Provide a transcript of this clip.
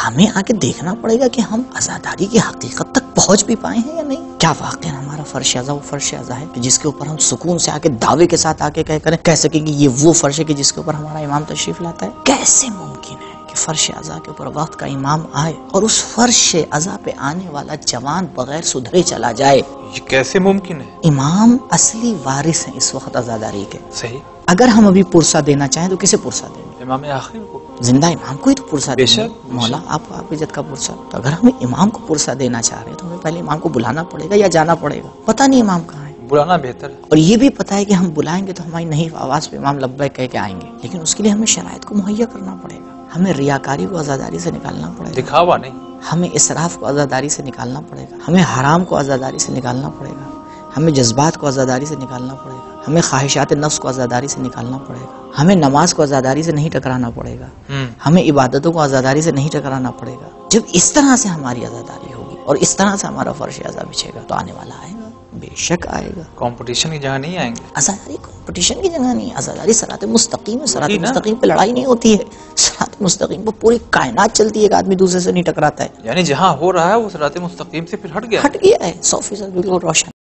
ہمیں آگے دیکھنا پڑے گا کہ ہم عزاداری کی حقیقت تک پہنچ بھی پائے ہیں یا نہیں. کیا واقعا ہمارا فرش عزا وہ فرش عزا ہے کہ جس کے اوپر ہم سکون سے آگے دعوے کے ساتھ آگے کہہ سکیں کہ یہ وہ فرش ہے کہ جس کے اوپر ہمارا امام تشریف لاتا ہے؟ کیسے ممکن ہے کہ فرش عزا کے اوپر وقت کا امام آئے اور اس فرش عزا پہ آنے والا جوان بغیر سدھرے چلا جائے؟ یہ کیسے ممکن ہے؟ امام اصلی وارث ہیں اس وقت عزاداری کے. صحیح. اگر ہم ابھی پرسہ دینا چاہیں تو کسے پرسہ دیں؟ امام آخر کو. زندہ امام کو ہی تو پرسہ بے دیں. شک مولا آپ عزت کا پرسہ. تو اگر ہمیں امام کو پرسہ دینا چاہ رہے ہیں تو ہمیں پہلے امام کو بلانا پڑے گا یا جانا پڑے گا؟ پتہ نہیں امام کہاں ہے. بلانا بہتر ہے. اور یہ بھی پتہ ہے کہ ہم بلائیں گے تو ہماری نہیں آواز پہ امام لبیک کہہ کے آئیں گے، لیکن اس کے لیے ہمیں شرائط کو مہیا کرنا پڑے گا. ہمیں ریاکاری کو عزاداری سے نکالنا پڑے گا. دکھاوا نہیں. ہمیں اسراف کو عزاداری سے نکالنا پڑے گا. ہمیں حرام کو عزاداری سے نکالنا پڑے گا. ہمیں جذبات کو عزاداری سے نکالنا پڑے گا. ہمیں خواہشات نفس کو عزاداری سے نکالنا پڑے گا. ہمیں نماز کو عزاداری سے نہیں ٹکرانا پڑے گا. ہمیں عبادتوں کو عزاداری سے نہیں ٹکرانا پڑے گا. جب اس طرح سے ہماری عزاداری ہوگی اور اس طرح سے ہمارا فرش عزا بچھے گا تو آنے والا آئے گا، بے شک آئے گا. کمپٹیشن کی جگہ نہیں آئیں گے. عزاداری کمپٹیشن کی جگہ نہیں ہے. عزاداری صراط مستقیم ہے. صراط مستقیم پہ لڑائی نہیں ہوتی ہے. صراط مستقیم پہ پوری کائنات چلتی ہے، ایک آدمی دوسرے سے نہیں ٹکراتا ہے. یعنی جہاں ہو رہا ہے وہ صراط مستقیم سے پھر ہٹ گیا ہے 100% بالکل روشن.